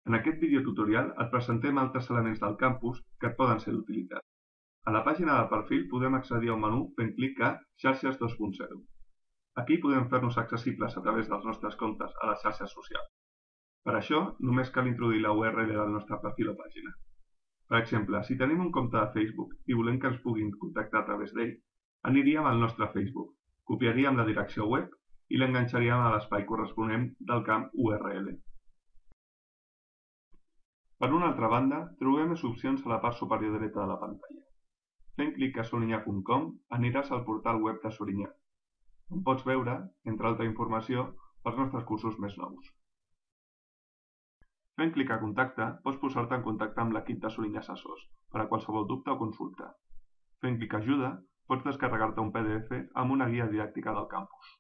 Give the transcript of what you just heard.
En aquest videotutorial et presentem altres elements del campus que et poden ser d'utilitat. A la pàgina del perfil podem accedir a un menú fent clic a Xarxes 2.0. Aquí podem fer-nos accessibles a través dels nostres comptes a les xarxes socials. Per això, només cal introduir la URL del nostre perfil o pàgina. Per exemple, si tenim un compte de Facebook i volem que ens puguin contactar a través d'ell, aniríem al nostre Facebook, copiaríem la direcció web i l'enganxaríem a l'espai corresponent del camp URL. Per una altra banda, trobem més opcions a la part superior dreta de la pantalla. Fent clic a Sorinyà.com aniràs al portal web de Sorinyà, on pots veure, entre altra informació, els nostres cursos més nous. Fent clic a Contacte, pots posar-te en contacte amb l'equip de Sorinyà Assessors per a qualsevol dubte o consulta. Fent clic a Ajuda, pots descarregar-te un PDF amb una guia didàctica del campus.